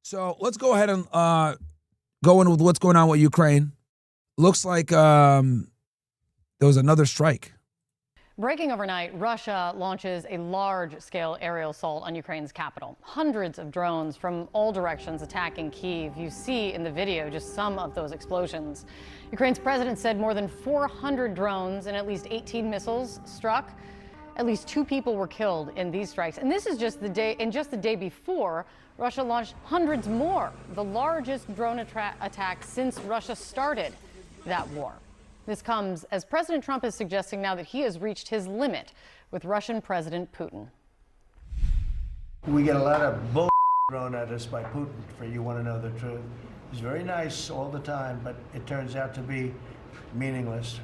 So let's go ahead and go in with what's going on with Ukraine. Looks like there was another strike. Breaking overnight, Russia launches a large-scale aerial assault on Ukraine's capital. Hundreds of drones from all directions attacking Kyiv. You see in the video just some of those explosions. Ukraine's president said more than 400 drones and at least 18 missiles struck. At least 2 people were killed in these strikes. And this is just the day before, Russia launched hundreds more, the largest drone attack since Russia started that war. This comes as President Trump is suggesting now that he has reached his limit with Russian President Putin. We get a lot of bull thrown at us by Putin, for you want to know the truth. He's very nice all the time, but it turns out to be meaningless.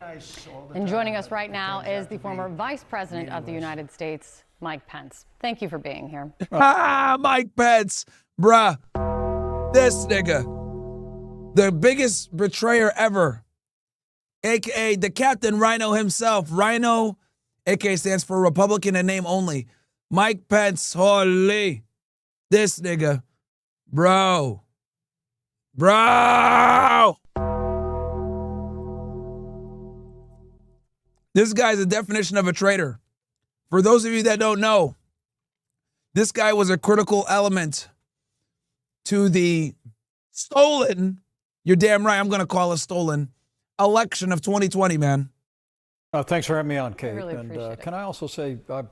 And joining us right now is the former Vice President of the United States, Mike Pence. Thank you for being here. Mike Pence, bruh. This nigga. The biggest betrayer ever, a.k.a. the Captain Rhino himself. Rhino, a.k.a. stands for Republican in name only. Mike Pence, holy. This nigga. Bro. This guy's the definition of a traitor. For those of you that don't know, this guy was a critical element to the stolen, you're damn right, I'm going to call it stolen, election of 2020, man. Thanks for having me on, Kate. I really appreciate it. Can I also say, I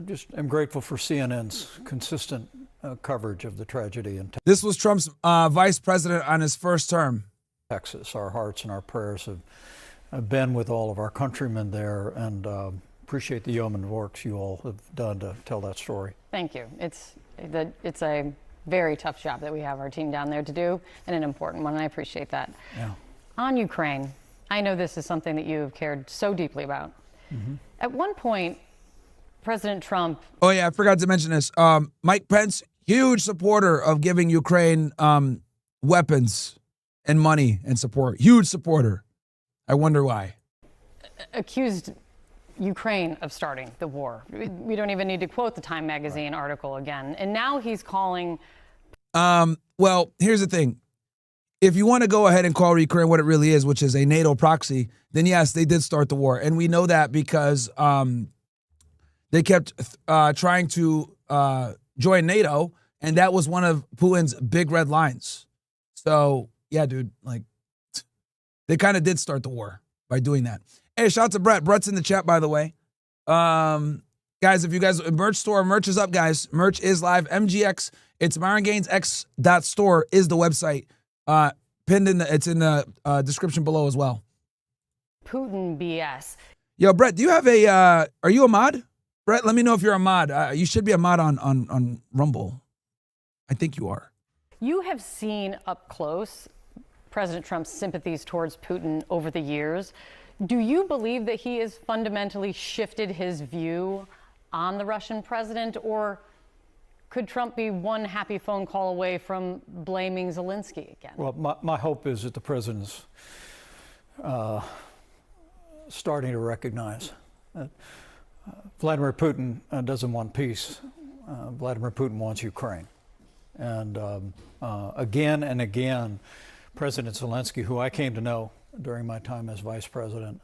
just am grateful for CNN's consistent coverage of the tragedy in This was Trump's vice president on his first term. Texas. Our hearts and our prayers have been with all of our countrymen there, and appreciate the yeoman works you all have done to tell that story. Thank you. It's a very tough job that we have our team down there to do, and an important one, and I appreciate that. Yeah. On Ukraine, I know this is something that you've cared so deeply about. Mm-hmm. At one point, President Trump... Oh, yeah, I forgot to mention this. Mike Pence, huge supporter of giving Ukraine weapons and money and support. Huge supporter. I wonder why. Accused Ukraine of starting the war. We don't even need to quote the Time magazine article again. And now he's calling... Well, here's the thing. If you want to go ahead and call Ukraine what it really is, which is a NATO proxy, then yes, they did start the war. And we know that because they kept trying to join NATO, and that was one of Putin's big red lines. So, yeah, dude, like, they kind of did start the war by doing that. Hey, shout out to Brett. Brett's in the chat, by the way. Guys, if you guys, merch store, merch is up, guys. Merch is live. MGX, it's MyronGainesX.store is the website. Pinned in it's in the description below as well. Putin BS. Yo, Brett, do you have are you a mod? Brett, let me know if you're a mod. You should be a mod on Rumble. I think you are. You have seen up close President Trump's sympathies towards Putin over the years. Do you believe that he has fundamentally shifted his view on the Russian president, or could Trump be one happy phone call away from blaming Zelensky again? Well, my hope is that the president's starting to recognize that Vladimir Putin doesn't want peace. Vladimir Putin wants Ukraine. And again and again, President Zelensky, who I came to know during my time as vice president,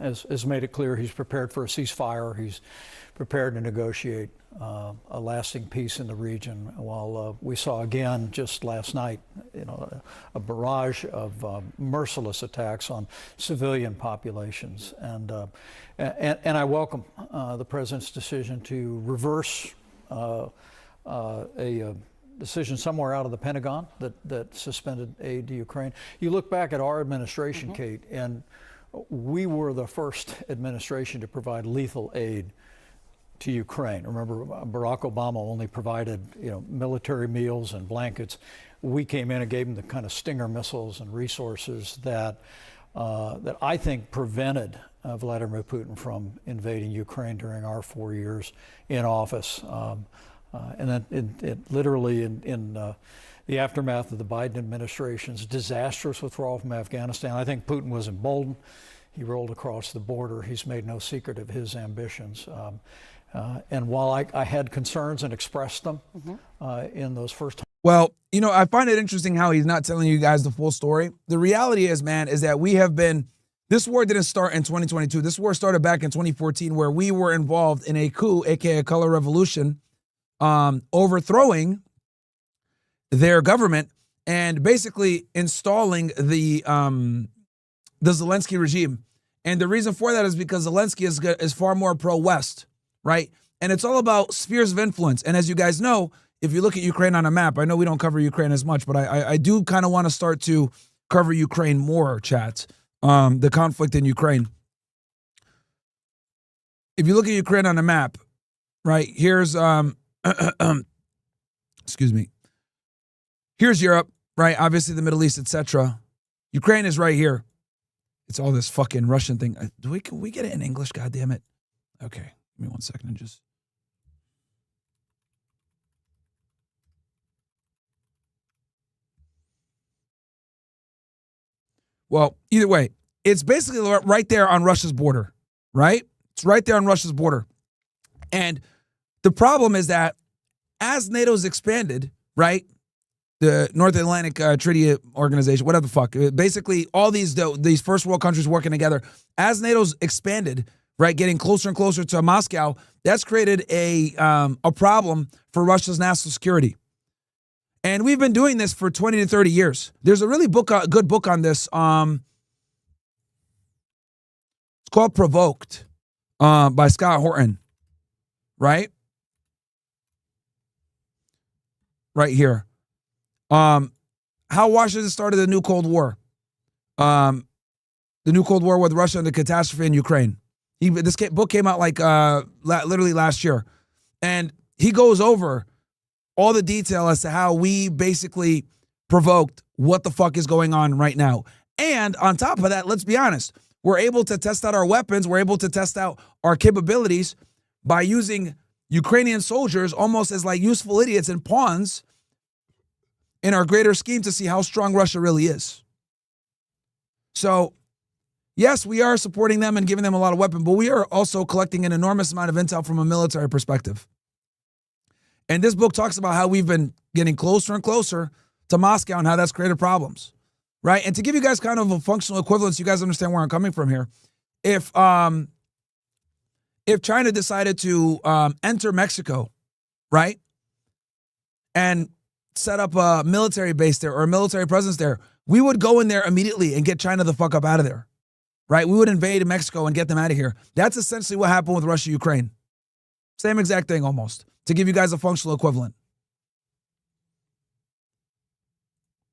has made it clear he's prepared for a ceasefire. He's prepared to negotiate a lasting peace in the region. While we saw again just last night, a barrage of merciless attacks on civilian populations, and I welcome the president's decision to reverse a decision somewhere out of the Pentagon that suspended aid to Ukraine. You look back at our administration, Kate, and we were the first administration to provide lethal aid to Ukraine. Remember, Barack Obama only provided, military meals and blankets. We came in and gave them the kind of Stinger missiles and resources that I think prevented Vladimir Putin from invading Ukraine during our 4 years in office. And then it literally in the aftermath of the Biden administration's disastrous withdrawal from Afghanistan, I think Putin was emboldened. He rolled across the border. He's made no secret of his ambitions. And while I had concerns and expressed them in those first times. Well, you know, I find it interesting how he's not telling you guys the full story. The reality is, man, is that we have been, this war didn't start in 2022. This war started back in 2014, where we were involved in a coup, aka a color revolution, overthrowing their government and basically installing the Zelensky regime. And the reason for that is because Zelensky is far more pro-West, right? And it's all about spheres of influence. And as you guys know, if you look at Ukraine on a map, I know we don't cover Ukraine as much, but I do kind of want to start to cover Ukraine more, chat. The conflict in Ukraine. If you look at Ukraine on a map, right, here's, excuse me, here's Europe, right, obviously the Middle East, etc. Ukraine is right here. It's all this fucking Russian thing. Can we get it in English, goddammit? Okay, give me 1 second and just... Well, either way, it's basically right there on Russia's border, right? It's right there on Russia's border. And the problem is that as NATO's expanded, right, the North Atlantic Treaty Organization, whatever the fuck, basically all these first world countries working together, as NATO's expanded, right, getting closer and closer to Moscow, that's created a problem for Russia's national security. And we've been doing this for 20 to 30 years. There's a really good book on this. It's called Provoked by Scott Horton, right? Right here. How Washington started the new Cold War. The new Cold War with Russia and the catastrophe in Ukraine. This book came out like literally last year. And he goes over all the detail as to how we basically provoked what the fuck is going on right now. And on top of that, let's be honest, we're able to test out our weapons. We're able to test out our capabilities by using Ukrainian soldiers almost as like useful idiots and pawns in our greater scheme to see how strong Russia really is. So, yes, we are supporting them and giving them a lot of weapons, but we are also collecting an enormous amount of intel from a military perspective. And this book talks about how we've been getting closer and closer to Moscow and how that's created problems, right? And to give you guys kind of a functional equivalence, you guys understand where I'm coming from here. If China decided to enter Mexico, right, and set up a military base there or a military presence there, we would go in there immediately and get China the fuck up out of there, right? We would invade Mexico and get them out of here. That's essentially what happened with Russia-Ukraine. Same exact thing almost, to give you guys a functional equivalent.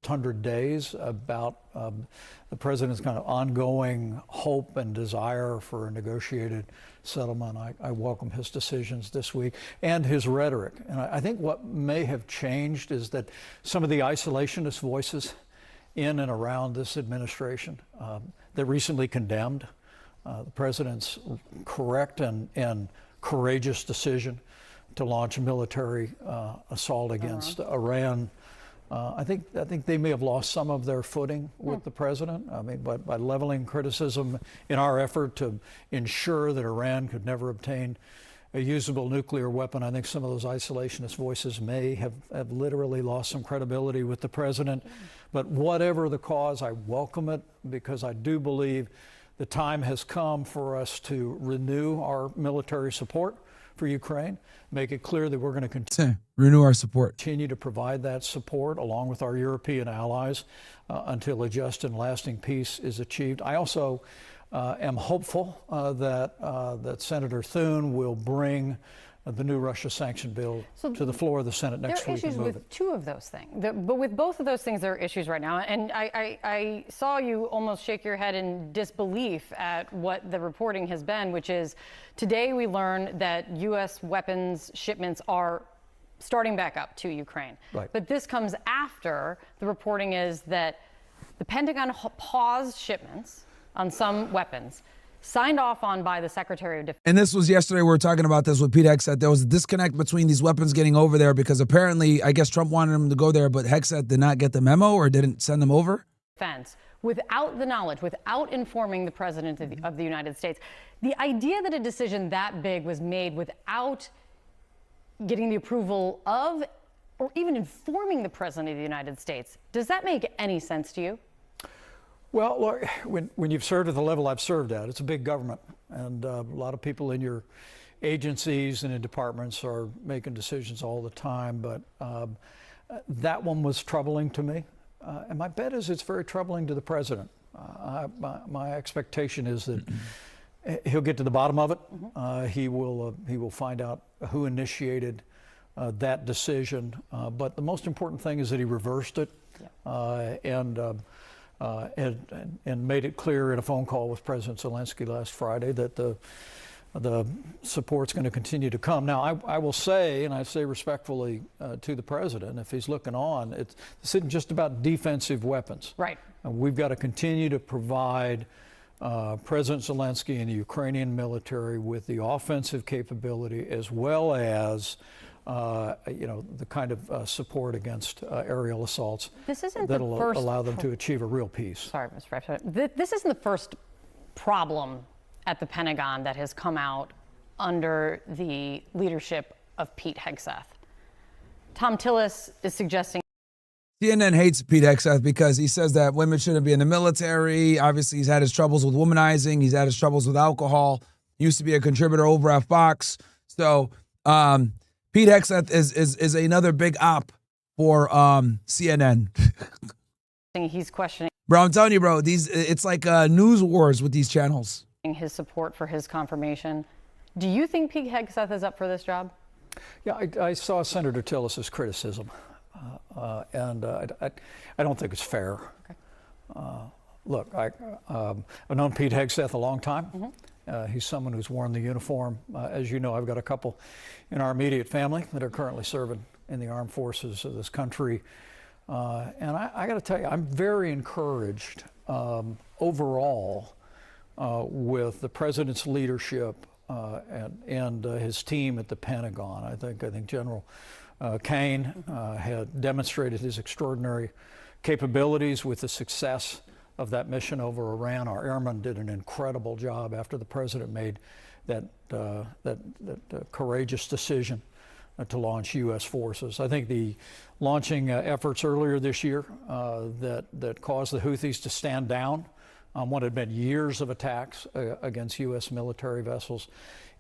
100 days about the president's kind of ongoing hope and desire for a negotiated settlement. I welcome his decisions this week and his rhetoric. And I think what may have changed is that some of the isolationist voices in and around this administration that recently condemned the president's correct and courageous decision to launch a military assault against Iran. I think they may have lost some of their footing with the president. I mean, by leveling criticism in our effort to ensure that Iran could never obtain a usable nuclear weapon, I think some of those isolationist voices may have literally lost some credibility with the president. But whatever the cause, I welcome it, because I do believe the time has come for us to renew our military support for Ukraine, make it clear that we're going to renew our support, continue to provide that support along with our European allies until a just and lasting peace is achieved. I also am hopeful that Senator Thune will bring the new Russia sanction bill to the floor of the Senate next week. There are issues with two of those things, but with both of those things, there are issues right now. And I saw you almost shake your head in disbelief at what the reporting has been, which is today we learned that U.S. weapons shipments are starting back up to Ukraine. Right. But this comes after the reporting is that the Pentagon paused shipments on some weapons, signed off on by the Secretary of Defense. And this was yesterday. We were talking about this with Pete Hegseth. There was a disconnect between these weapons getting over there because apparently, I guess Trump wanted them to go there, but Hegseth did not get the memo or didn't send them over. defense without the knowledge, without informing the president of the United States. The idea that a decision that big was made without getting the approval of or even informing the president of the United States, does that make any sense to you? Well, look, when you've served at the level I've served at, it's a big government, and a lot of people in your agencies and in departments are making decisions all the time, but that one was troubling to me. And my bet is it's very troubling to the president. My expectation is that he'll get to the bottom of it. He will find out who initiated that decision. But the most important thing is that he reversed it and made it clear in a phone call with President Zelensky last Friday that the support's going to continue to come. Now, I will say, and I say respectfully to the president, if he's looking on, this isn't just about defensive weapons. Right. We've got to continue to provide President Zelensky and the Ukrainian military with the offensive capability as well as the kind of support against aerial assaults that'll allow them to achieve a real peace. Sorry, Mr. President. This isn't the first problem at the Pentagon that has come out under the leadership of Pete Hegseth. Tom Tillis is suggesting CNN hates Pete Hegseth because he says that women shouldn't be in the military. Obviously, he's had his troubles with womanizing. He's had his troubles with alcohol. He used to be a contributor over at Fox. So Pete Hegseth is another big op for CNN. he's questioning Bro, I'm telling you, bro, it's like news wars with these channels. His support for his confirmation. Do you think Pete Hegseth is up for this job? Yeah, I saw Senator Tillis's criticism, and I don't think it's fair. Okay. Look, I've known Pete Hegseth a long time. He's someone who's worn the uniform. As you know, I've got a couple in our immediate family that are currently serving in the armed forces of this country. And I got to tell you, I'm very encouraged overall with the president's leadership and his team at the Pentagon. I think General Kane had demonstrated his extraordinary capabilities with the success of that mission over Iran. Our airmen did an incredible job after the president made that courageous decision to launch U.S. forces. I think the launching efforts earlier this year that caused the Houthis to stand down on what had been years of attacks against U.S. military vessels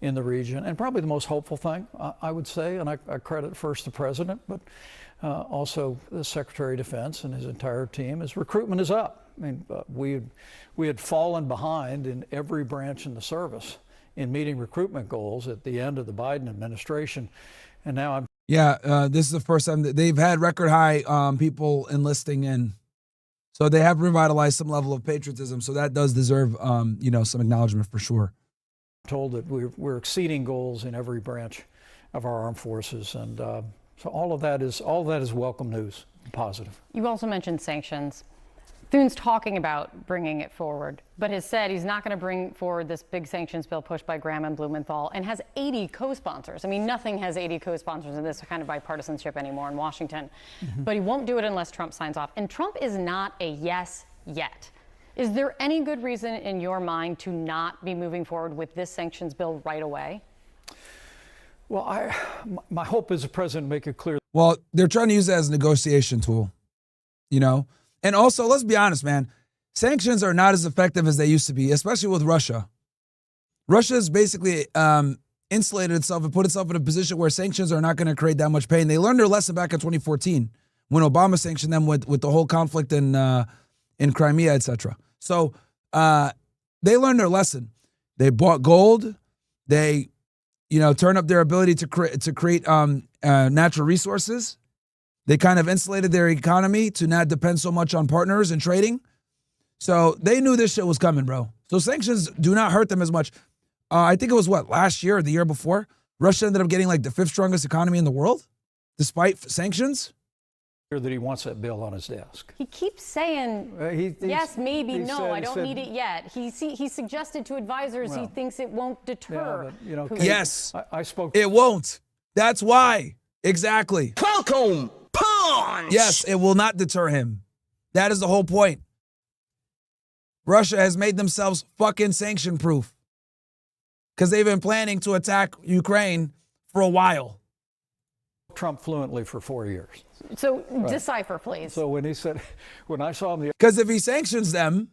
in the region. And probably the most hopeful thing, I would say, and I credit first the president, but also the Secretary of Defense and his entire team, is recruitment is up. I mean, we had fallen behind in every branch in the service in meeting recruitment goals at the end of the Biden administration. And now this is the first time that they've had record high people enlisting in. So they have revitalized some level of patriotism. So that does deserve, some acknowledgement for sure. I'm told that we're exceeding goals in every branch of our armed forces, and so all of that is welcome news, positive. You also mentioned sanctions. Thune's talking about bringing it forward, but has said he's not going to bring forward this big sanctions bill pushed by Graham and Blumenthal, and has 80 co-sponsors. I mean, nothing has 80 co-sponsors in this kind of bipartisanship anymore in Washington. But he won't do it unless Trump signs off. And Trump is not a yes yet. Is there any good reason in your mind to not be moving forward with this sanctions bill right away? Well, my hope is the president make it clear. Well, they're trying to use it as a negotiation tool, And also, let's be honest, man, sanctions are not as effective as they used to be, especially with Russia. Russia has basically insulated itself and put itself in a position where sanctions are not going to create that much pain. They learned their lesson back in 2014 when Obama sanctioned them with the whole conflict in Crimea, etc. So they learned their lesson. They bought gold. They, turned up their ability to create natural resources. They kind of insulated their economy to not depend so much on partners and trading. So they knew this shit was coming, bro. So sanctions do not hurt them as much. I think it was last year or the year before, Russia ended up getting like the 5th strongest economy in the world, despite sanctions. That he wants that bill on his desk. He keeps saying, yes, maybe, no, I don't need it yet. He suggested to advisors he thinks it won't deter. Yeah, but, yes, I spoke. It won't. That's why. Exactly. Falcon punch. Yes, it will not deter him. That is the whole point. Russia has made themselves fucking sanction proof because they've been planning to attack Ukraine for a while. Trump fluently for 4 years. So decipher, please. So when he said, when I saw him the Because if he sanctions them,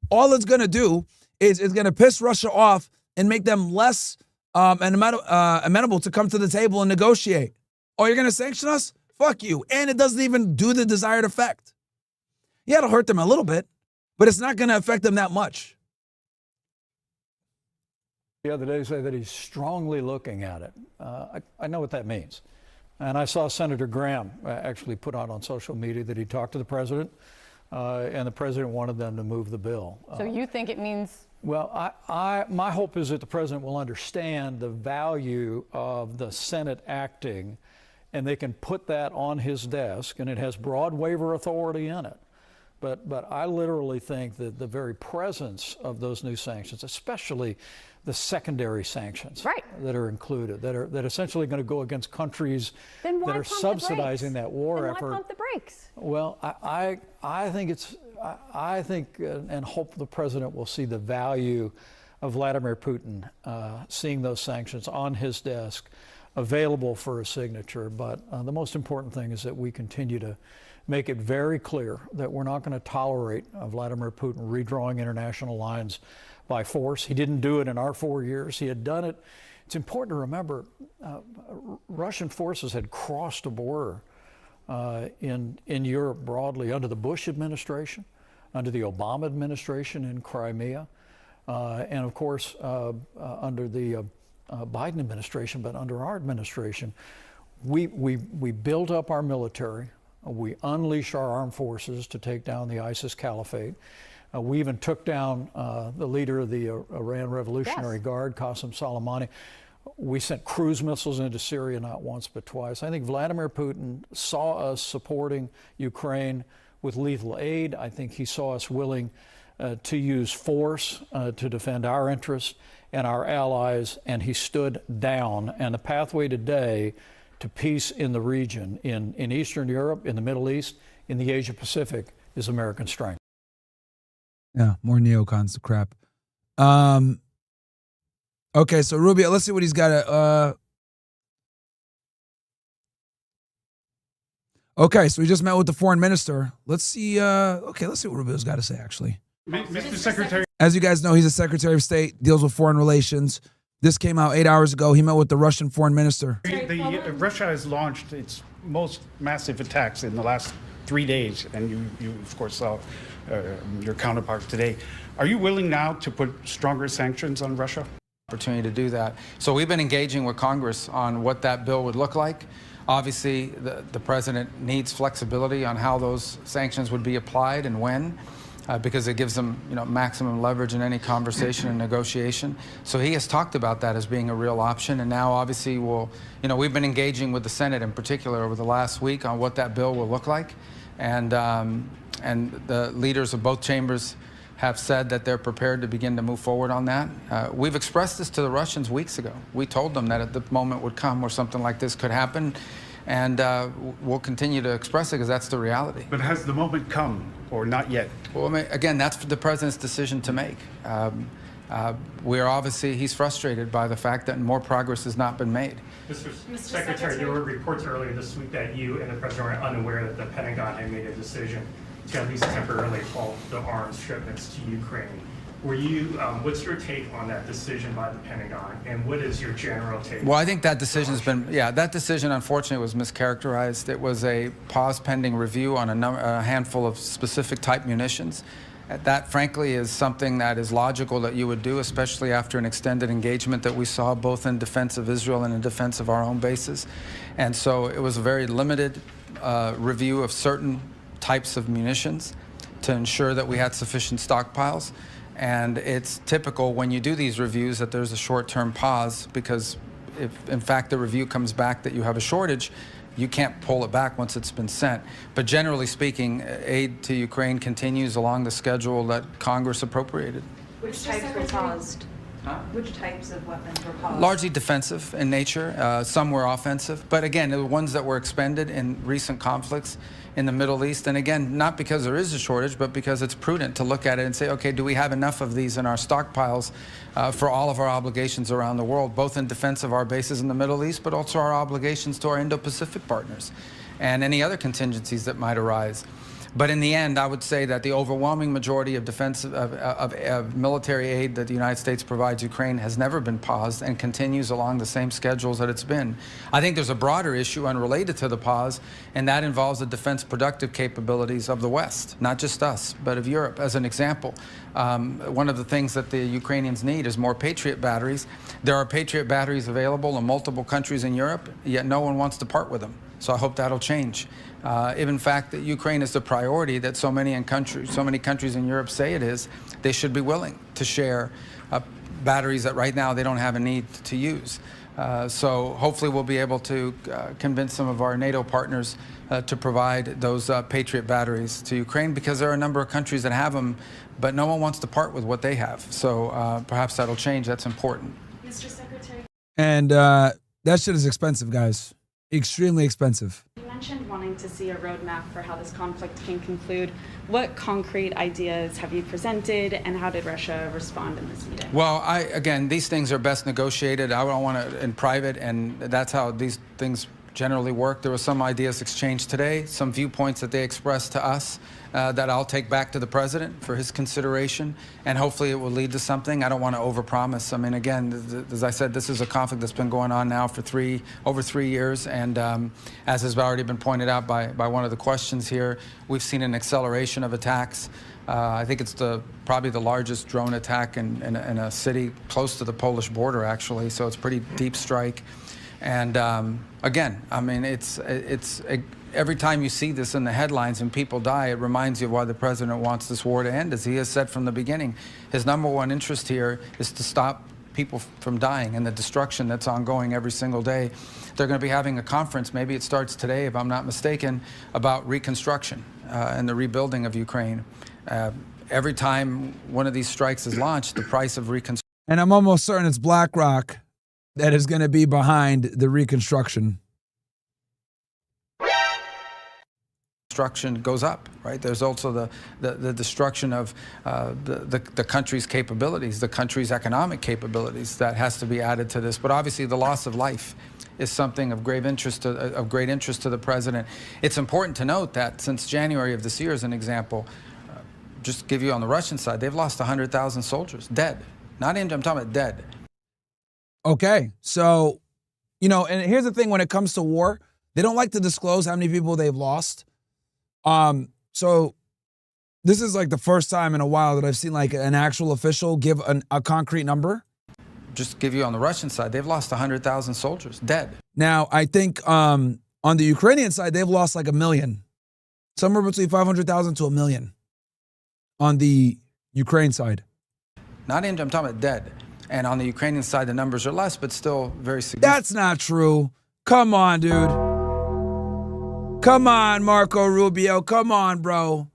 all it's going to do is it's going to piss Russia off and make them less amenable to come to the table and negotiate. Oh, you're going to sanction us? Fuck you. And it doesn't even do the desired effect. Yeah, it'll hurt them a little bit, but it's not going to affect them that much. other day say that he's strongly looking at it. I know what that means. And I saw Senator Graham actually put out on social media that he talked to the president, and the president wanted them to move the bill. So you think it means? Well, my hope is that the president will understand the value of the Senate acting, and they can put that on his desk, and it has broad waiver authority in it. But I literally think that the very presence of those new sanctions, especially the secondary sanctions that are included, that are essentially going to go against countries that are subsidizing that war effort. Why pump the brakes? Well, I think and hope the president will see the value of Vladimir Putin seeing those sanctions on his desk, available for a signature. But the most important thing is that we continue to make it very clear that we're not going to tolerate Vladimir Putin redrawing international lines by force. He didn't do it in our 4 years. He had done it. It's important to remember Russian forces had crossed a border in Europe broadly under the Bush administration, under the Obama administration in Crimea, and of course under the Biden administration. But under our administration, we built up our military. We unleashed our armed forces to take down the ISIS caliphate. We even took down the leader of the Iran Revolutionary Guard, Qasem Soleimani. We sent cruise missiles into Syria not once but twice. I think Vladimir Putin saw us supporting Ukraine with lethal aid. I think he saw us willing to use force to defend our interests and our allies, and he stood down. And the pathway today to peace in the region, in Eastern Europe, in the Middle East, in the Asia Pacific, is American strength. Yeah, more neocons crap. Okay, so Rubio, let's see what he's got. Okay, so we just met with the foreign minister. Let's see. Let's see what Rubio's got to say, actually. Mr. Secretary. As you guys know, he's a Secretary of State, deals with foreign relations. This came out 8 hours ago. He met with the Russian foreign minister. Russia has launched its most massive attacks in the last 3 days, and you of course saw your counterpart today. Are you willing now to put stronger sanctions on Russia? Opportunity to do that. So we've been engaging with Congress on what that bill would look like. Obviously, the president needs flexibility on how those sanctions would be applied and when. Because it gives them, maximum leverage in any conversation and negotiation. So he has talked about that as being a real option. And now, obviously, we've been engaging with the Senate in particular over the last week on what that bill will look like. And the leaders of both chambers have said that they're prepared to begin to move forward on that. We've expressed this to the Russians weeks ago. We told them that at the moment would come where something like this could happen. And we'll continue to express it because that's the reality. But has the moment come or not yet? Well, I mean, again, that's the president's decision to make. He's frustrated by the fact that more progress has not been made. Mr. Secretary, there were reports earlier this week that you and the president were unaware that the Pentagon had made a decision to at least temporarily halt the arms shipments to Ukraine. What's your take on that decision by the Pentagon, and what is your general take? Well, I think that decision's been, that decision unfortunately was mischaracterized. It was a pause pending review on a handful of specific type munitions. That, frankly, is something that is logical that you would do, especially after an extended engagement that we saw both in defense of Israel and in defense of our own bases. And so it was a very limited review of certain types of munitions to ensure that we had sufficient stockpiles. And it's typical when you do these reviews that there's a short-term pause, because if, in fact, the review comes back that you have a shortage, you can't pull it back once it's been sent. But generally speaking, aid to Ukraine continues along the schedule that Congress appropriated. Which types were paused? Which types of weapons were paused? Largely defensive in nature. Some were offensive. But again, the ones that were expended in recent conflicts in the Middle East. And again, not because there is a shortage, but because it's prudent to look at it and say, okay, do we have enough of these in our stockpiles for all of our obligations around the world, both in defense of our bases in the Middle East, but also our obligations to our Indo-Pacific partners and any other contingencies that might arise. But in the end, I would say that the overwhelming majority of of military aid that the United States provides Ukraine has never been paused and continues along the same schedules that it's been. I think there's a broader issue unrelated to the pause, and that involves the defense productive capabilities of the West, not just us, but of Europe. As an example, one of the things that the Ukrainians need is more Patriot batteries. There are Patriot batteries available in multiple countries in Europe, yet no one wants to part with them. So I hope that'll change. If in fact that Ukraine is the priority that so many countries in Europe say it is, they should be willing to share batteries that right now they don't have a need to use. So hopefully we'll be able to convince some of our NATO partners to provide those Patriot batteries to Ukraine, because there are a number of countries that have them, but no one wants to part with what they have. So perhaps that'll change. That's important. Mr. Secretary. And that shit is expensive, guys. Extremely expensive. You mentioned wanting to see a roadmap for how this conflict can conclude. What concrete ideas have you presented, and how did Russia respond in this meeting? Well, again, these things are best negotiated. I don't want to in private, and that's how these things generally work. There were some ideas exchanged today, some viewpoints that they expressed to us that I'll take back to the president for his consideration, and hopefully it will lead to something. I don't want to overpromise. I mean, again, as I said, this is a conflict that's been going on now for over 3 years, and as has already been pointed out by one of the questions here, we've seen an acceleration of attacks. I think it's probably the largest drone attack in a city close to the Polish border, actually, so it's a pretty deep strike. And again, I mean, it's every time you see this in the headlines and people die, it reminds you of why the president wants this war to end. As he has said from the beginning, his #1 interest here is to stop people from dying and the destruction that's ongoing every single day. They're going to be having a conference, maybe it starts today if I'm not mistaken, about reconstruction and the rebuilding of Ukraine. Every time one of these strikes is launched, the price of reconstruction. And I'm almost certain it's BlackRock that is going to be behind the reconstruction. Destruction goes up, right? There's also the destruction of the country's capabilities, the country's economic capabilities that has to be added to this. But obviously the loss of life is something of great interest to the president. It's important to note that since January of this year, as an example, just to give you on the Russian side, they've lost 100,000 soldiers, dead. Not injured, I'm talking about dead. Okay, so, you know, and here's the thing when it comes to war, they don't like to disclose how many people they've lost. So this is like the first time in a while that I've seen like an actual official give a concrete number. Just to give you on the Russian side, they've lost 100,000 soldiers, dead. Now, I think on the Ukrainian side, they've lost like 1 million. Somewhere between 500,000 to 1 million on the Ukraine side. Not injured, I'm talking about dead. And on the Ukrainian side, the numbers are less, but still very significant. That's not true. Come on, dude. Come on, Marco Rubio. Come on, bro.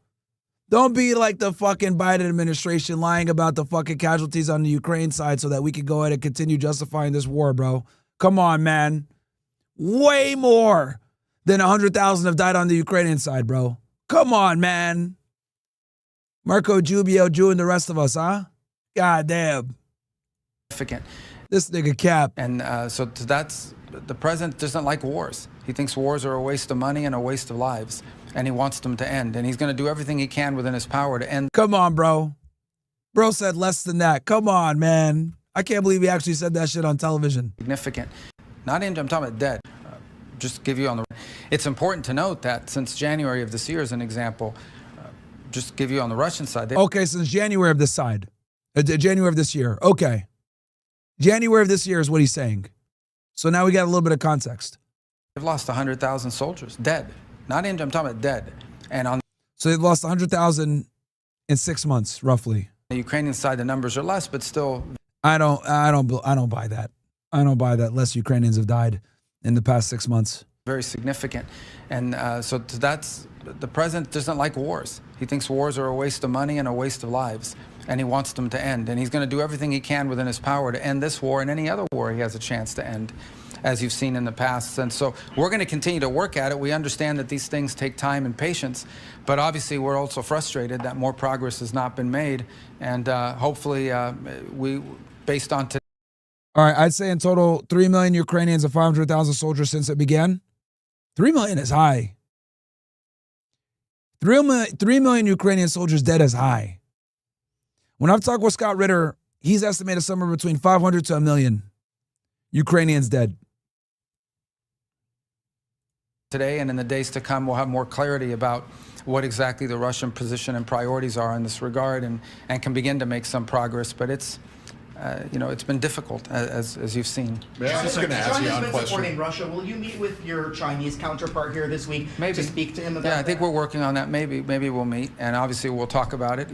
Don't be like the fucking Biden administration lying about the fucking casualties on the Ukraine side so that we can go ahead and continue justifying this war, bro. Come on, man. Way more than 100,000 have died on the Ukrainian side, bro. Come on, man. Marco Rubio, Jew, and the rest of us, huh? God damn. This nigga cap. And so that's, the president doesn't like wars. He thinks wars are a waste of money and a waste of lives, and he wants them to end. And he's going to do everything he can within his power to end. Come on, bro. Bro said less than that. Come on, man. I can't believe he actually said that shit on television. Significant. Not injured, I'm talking about dead. Just to give you on the, it's important to note that since January of this year, as an example, just to give you on the Russian side. Okay, since January of this side. January of this year. Okay. January of this year is what he's saying. So now we got a little bit of context. They've lost 100,000 soldiers, dead. Not injured, I'm talking about dead. And on so they've lost 100,000 in 6 months, roughly. The Ukrainian side, the numbers are less, but still. I don't buy that. I don't buy that. Less Ukrainians have died in the past 6 months. Very significant. And so that's, the president doesn't like wars. He thinks wars are a waste of money and a waste of lives. and he wants them to end. And he's going to do everything he can within his power to end this war and any other war he has a chance to end, as you've seen in the past. And so we're going to continue to work at it. We understand that these things take time and patience, but obviously we're also frustrated that more progress has not been made. And hopefully based on today. All right, I'd say in total, 3 million Ukrainians and 500,000 soldiers since it began. 3 million is high. 3 million Ukrainian soldiers dead is high. When I've talked with Scott Ritter, he's estimated somewhere between 500 to 1 million Ukrainians dead. Today and in the days to come, we'll have more clarity about what exactly the Russian position and priorities are in this regard, and can begin to make some progress. But it's, it's been difficult, as you've seen. China's been supporting Russia. Will you meet with your Chinese counterpart here this week to speak to him about that? Yeah, I think we're working on that. Maybe we'll meet, and obviously we'll talk about it.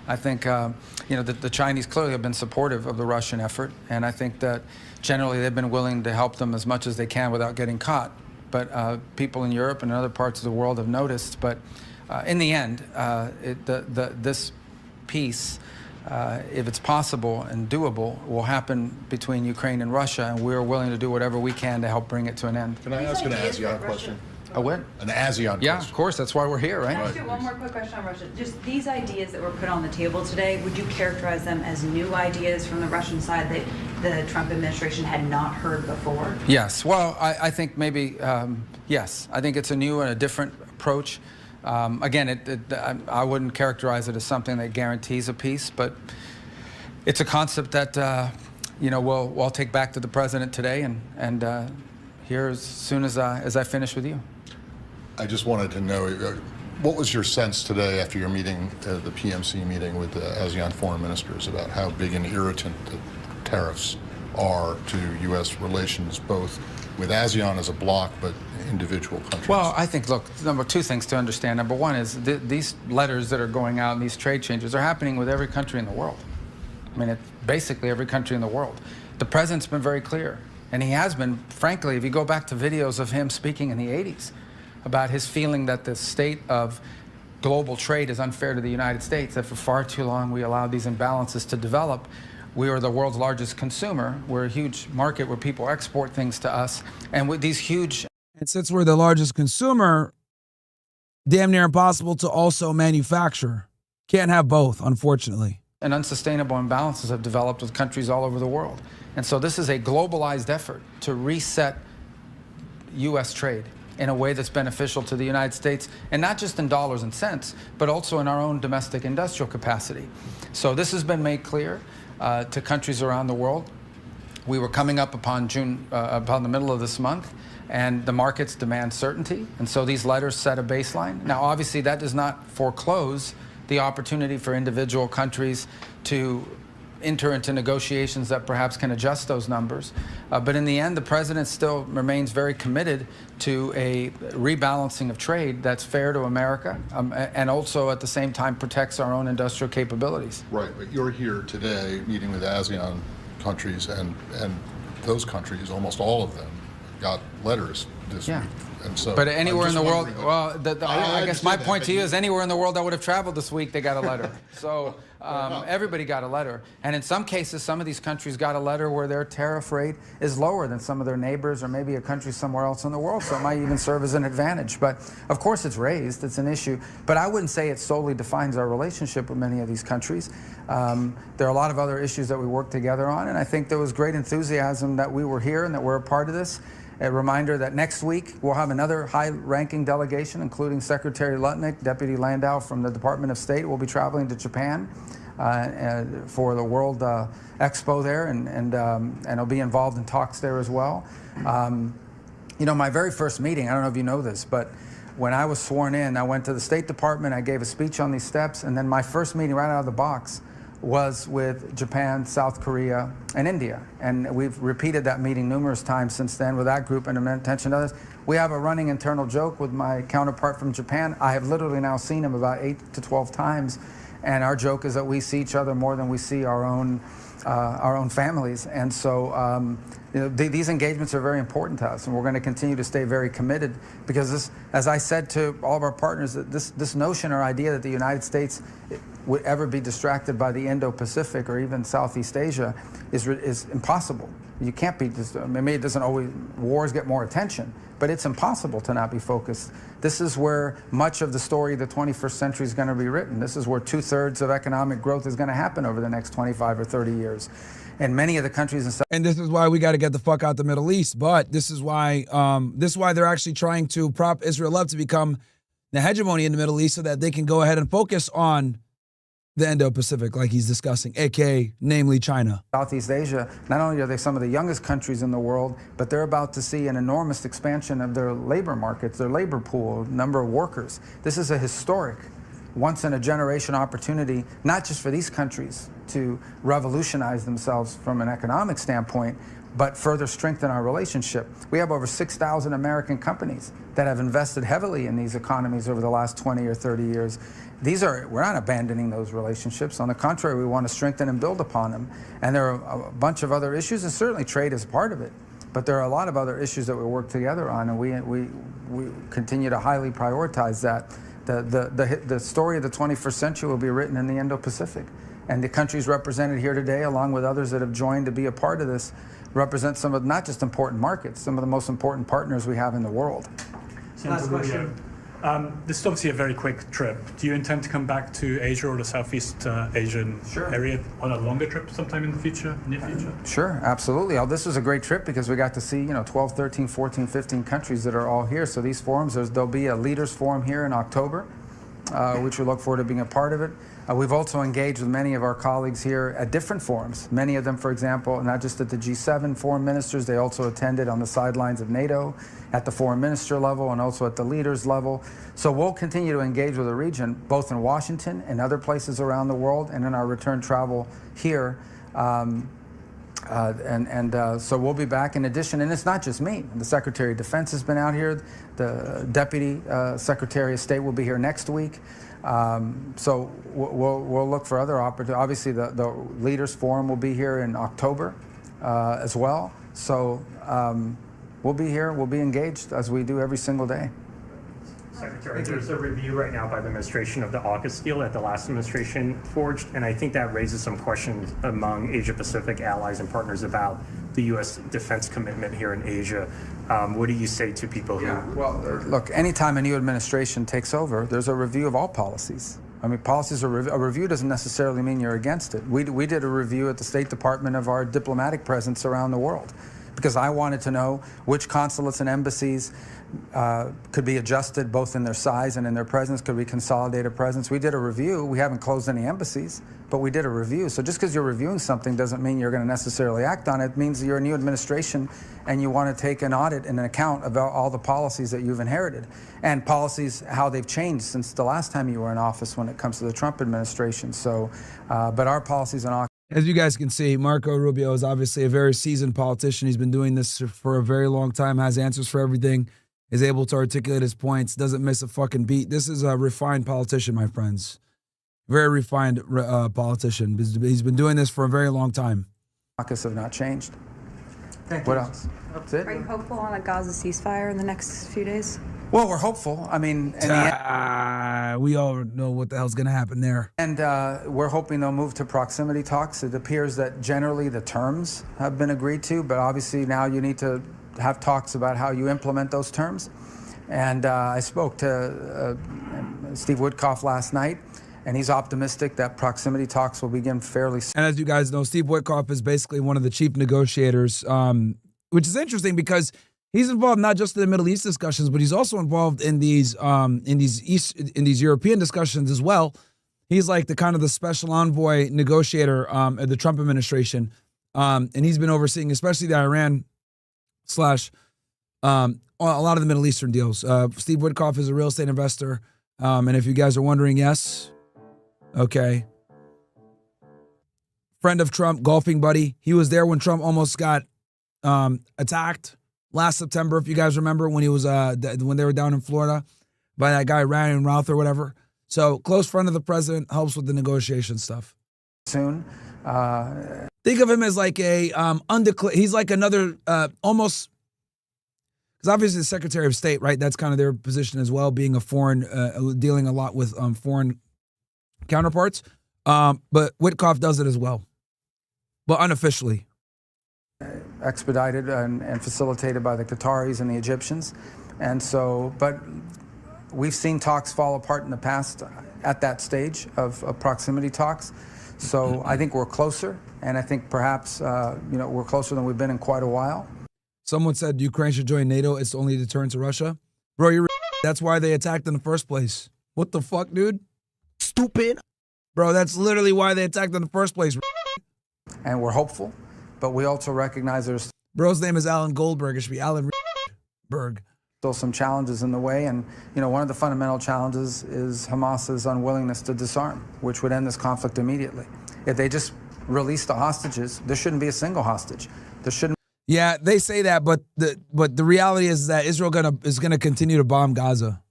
I think the Chinese clearly have been supportive of the Russian effort, and I think that generally they've been willing to help them as much as they can without getting caught. But people in Europe and other parts of the world have noticed. But in the end, this peace, if it's possible and doable, will happen between Ukraine and Russia, and we're willing to do whatever we can to help bring it to an end. Can I ask an ASEAN question? A what? An ASEAN question. Yeah, of course. That's why we're here, right? Can I ask you one more quick question on Russia? Just these ideas that were put on the table today, would you characterize them as new ideas from the Russian side that the Trump administration had not heard before? Yes. Well, I think maybe, yes. I think it's a new and a different approach. Again, I wouldn't characterize it as something that guarantees a peace, but it's a concept that, we'll take back to the president today and here as soon as I finish with you. I just wanted to know, what was your sense today after your meeting, the PMC meeting with the ASEAN foreign ministers, about how big an irritant the tariffs are to U.S. relations, both with ASEAN as a bloc, but individual countries? Well, I think, look, two things to understand. Number one is these letters that are going out and these trade changes are happening with every country in the world. I mean, it's basically every country in the world. The president's been very clear, and he has been, frankly, if you go back to videos of him speaking in the 80s about his feeling that the state of global trade is unfair to the United States, that for far too long we allowed these imbalances to develop. We are the world's largest consumer. We're a huge market where people export things to us. And with these huge... And since we're the largest consumer, damn near impossible to also manufacture. Can't have both, unfortunately. And unsustainable imbalances have developed with countries all over the world. And so this is a globalized effort to reset U.S. trade in a way that's beneficial to the United States, and not just in dollars and cents, but also in our own domestic industrial capacity. So this has been made clear to countries around the world. We were coming up upon upon the middle of this month, and the markets demand certainty, and so these letters set a baseline. Now, obviously, that does not foreclose the opportunity for individual countries to enter into negotiations that perhaps can adjust those numbers. But in the end, the president still remains very committed to a rebalancing of trade that's fair to America, and also at the same time protects our own industrial capabilities. Right, but you're here today meeting with ASEAN countries, and those countries, almost all of them, got letters this week. And so, but anywhere in the world, well, I guess my point to you is anywhere in the world I would have traveled this week, they got a letter. So everybody got a letter. And in some cases, some of these countries got a letter where their tariff rate is lower than some of their neighbors or maybe a country somewhere else in the world. So it might even serve as an advantage. But of course it's raised, it's an issue. But I wouldn't say it solely defines our relationship with many of these countries. There are a lot of other issues that we work together on. And I think there was great enthusiasm that we were here and that we're a part of this. A reminder that next week we'll have another high-ranking delegation, including Secretary Lutnick, Deputy Landau from the Department of State, will be traveling to Japan for the World Expo there, and will be involved in talks there as well. My very first meeting, I don't know if you know this, but when I was sworn in, I went to the State Department, I gave a speech on these steps, and then my first meeting right out of the box was with Japan, South Korea, and India. And we've repeated that meeting numerous times since then with that group and attention to others. We have a running internal joke with my counterpart from Japan. I have literally now seen him about 8 to 12 times. And our joke is that we see each other more than we see our own families. And so these engagements are very important to us, and we're going to continue to stay very committed, because this, as I said to all of our partners, that this notion or idea that the United States would ever be distracted by the Indo-Pacific or even Southeast Asia is impossible. You can't be, maybe it doesn't always, wars get more attention, but it's impossible to not be focused. This is where much of the story of the 21st century is going to be written. This is where 2/3 of economic growth is going to happen over the next 25 or 30 years. And many of the countries in South. And this is why we got to get the fuck out the Middle East. But this is why they're actually trying to prop Israel up to become the hegemony in the Middle East, so that they can go ahead and focus on the Indo-Pacific, like he's discussing, aka namely China. Southeast Asia, not only are they some of the youngest countries in the world, but they're about to see an enormous expansion of their labor markets, their labor pool, number of workers. This is a historic, once-in-a-generation opportunity, not just for these countries to revolutionize themselves from an economic standpoint, but further strengthen our relationship. We have over 6,000 American companies that have invested heavily in these economies over the last 20 or 30 years. We're not abandoning those relationships. On the contrary, we want to strengthen and build upon them. And there are a bunch of other issues, and certainly trade is part of it. But there are a lot of other issues that we work together on, and we continue to highly prioritize that. The story of the 21st century will be written in the Indo-Pacific. And the countries represented here today, along with others that have joined to be a part of this, represent some of not just important markets, some of the most important partners we have in the world. Last question. This is obviously a very quick trip. Do you intend to come back to Asia or the Southeast Asian area on a longer trip sometime in the future, near future? Sure, absolutely. This was a great trip because we got to see 12, 13, 14, 15 countries that are all here. So these forums, there'll be a leaders forum here in October, which we look forward to being a part of it. We've also engaged with many of our colleagues here at different forums. Many of them, for example, not just at the G7 foreign ministers, they also attended on the sidelines of NATO at the foreign minister level and also at the leaders level. So we'll continue to engage with the region, both in Washington and other places around the world, and in our return travel here. So we'll be back in addition, and it's not just me. The Secretary of Defense has been out here. The Deputy Secretary of State will be here next week. So we'll look for other opportunities. Obviously, the Leaders Forum will be here in October as well. So we'll be here, we'll be engaged as we do every single day. Secretary, there's a review right now by the administration of the AUKUS deal that the last administration forged, and I think that raises some questions among Asia-Pacific allies and partners about the U.S. defense commitment here in Asia. What do you say to people who... Look, anytime a new administration takes over, there's a review of all policies. I mean, policies are a review doesn't necessarily mean you're against it. We did a review at the State Department of our diplomatic presence around the world, because I wanted to know which consulates and embassies could be adjusted both in their size and in their presence, could we consolidate a presence. We did a review. We haven't closed any embassies, but we did a review. So just because you're reviewing something doesn't mean you're going to necessarily act on it. It means you're a new administration and you want to take an audit and an account about all the policies that you've inherited, and policies, how they've changed since the last time you were in office when it comes to the Trump administration. So, but our policies on... As you guys can see, Marco Rubio is obviously a very seasoned politician. He's been doing this for a very long time, has answers for everything, is able to articulate his points, doesn't miss a fucking beat. This is a refined politician, my friends. Very refined politician. He's been doing this for a very long time. AUKUS have not changed. Thank What you. else? That's it? Are you hopeful on a Gaza ceasefire in the next few days? Well, we're hopeful. I mean, we all know what the hell's going to happen there. And we're hoping they'll move to proximity talks. It appears that generally the terms have been agreed to, but obviously now you need to have talks about how you implement those terms. And I spoke to Steve Witkoff last night, and he's optimistic that proximity talks will begin fairly soon. And as you guys know, Steve Witkoff is basically one of the chief negotiators, which is interesting because he's involved not just in the Middle East discussions, but he's also involved in these European discussions as well. He's like the special envoy negotiator of the Trump administration, and he's been overseeing especially the Iran / a lot of the Middle Eastern deals. Steve Witkoff is a real estate investor, and if you guys are wondering, yes, okay. Friend of Trump, golfing buddy. He was there when Trump almost got attacked last September, if you guys remember, when he was when they were down in Florida by that guy Ryan Routh or whatever. So close friend of the president, helps with the negotiation stuff. Soon. Think of him as like a undeclared. He's like another almost, because obviously the Secretary of State, right? That's kind of their position as well, being a foreign, dealing a lot with foreign counterparts. But Witkoff does it as well, but unofficially. Expedited and facilitated by the Qataris and the Egyptians. And so, but we've seen talks fall apart in the past at that stage of proximity talks. So I think we're closer, and I think perhaps we're closer than we've been in quite a while. Someone said Ukraine should join NATO. It's the only deterrent to Russia. Bro, you're that's why they attacked in the first place. What the fuck, dude? Stupid. Bro, that's literally why they attacked in the first place. And we're hopeful, but we also recognize there's... Bro's name is Alan Goldberg. It should be Alan Berg. Still some challenges in the way, and one of the fundamental challenges is Hamas's unwillingness to disarm, which would end this conflict immediately. If they just release the hostages, there shouldn't be a single hostage. There shouldn't. Yeah, they say that, but the reality is that Israel is gonna continue to bomb Gaza.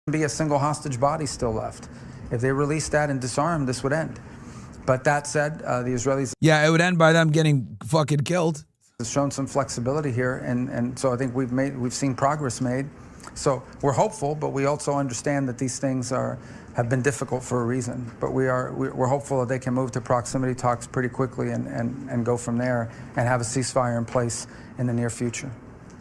Be a single hostage body still left. If they release that and disarm, this would end. But that said, the Israelis... Yeah, it would end by them getting fucking killed. Has shown some flexibility here, and so I think we've seen progress made. So we're hopeful, but we also understand that these things have been difficult for a reason. But we're hopeful that they can move to proximity talks pretty quickly and go from there and have a ceasefire in place in the near future.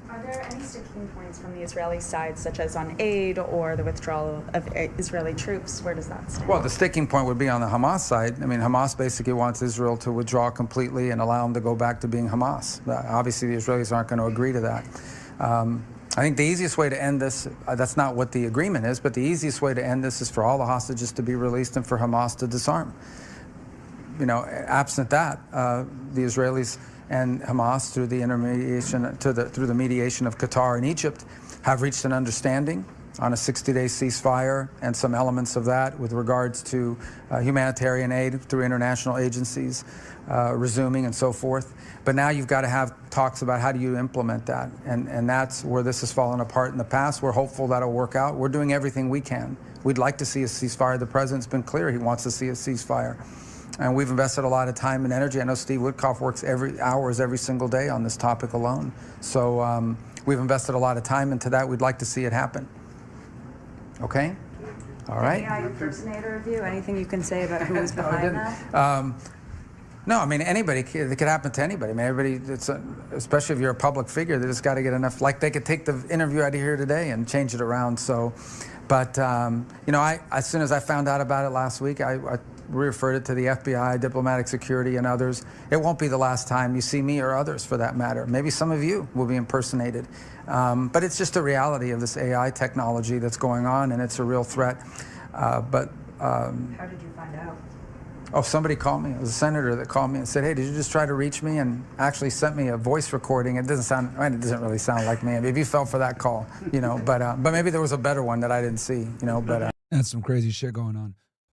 Are there any sticking points from the Israeli side, such as on aid or the withdrawal of Israeli troops? Where does that stand? Well, the sticking point would be on the Hamas side. I mean, Hamas basically wants Israel to withdraw completely and allow them to go back to being Hamas. Obviously, the Israelis aren't going to agree to that. I think the easiest way to end this, that's not what the agreement is, but the easiest way to end this is for all the hostages to be released and for Hamas to disarm. Absent that, the Israelis and Hamas, through the through the mediation of Qatar and Egypt, have reached an understanding on a 60-day ceasefire and some elements of that with regards to humanitarian aid through international agencies resuming and so forth. But now you've got to have talks about how do you implement that, and that's where this has fallen apart in the past. We're hopeful that'll work out. We're doing everything we can. We'd like to see a ceasefire. The president's been clear he wants to see a ceasefire. And we've invested a lot of time and energy. I know Steve Witkoff works hours every single day on this topic alone. So we've invested a lot of time into that. We'd like to see it happen. Okay? All right. AI impersonator review, anything you can say about who was behind that? No, I mean, anybody, it could happen to anybody. I mean, everybody, especially if you're a public figure, they just got to get enough, like they could take the interview out of here today and change it around. So, but, as soon as I found out about it last week, I referred it to the FBI, diplomatic security, and others. It won't be the last time you see me or others, for that matter. Maybe some of you will be impersonated. But it's just a reality of this AI technology that's going on, and it's a real threat. How did you find out? Oh, somebody called me. It was a senator that called me and said, "Hey, did you just try to reach me?" And actually sent me a voice recording. It doesn't really sound like me. If you fell for that call, but maybe there was a better one that I didn't see, but. That's some crazy shit going on.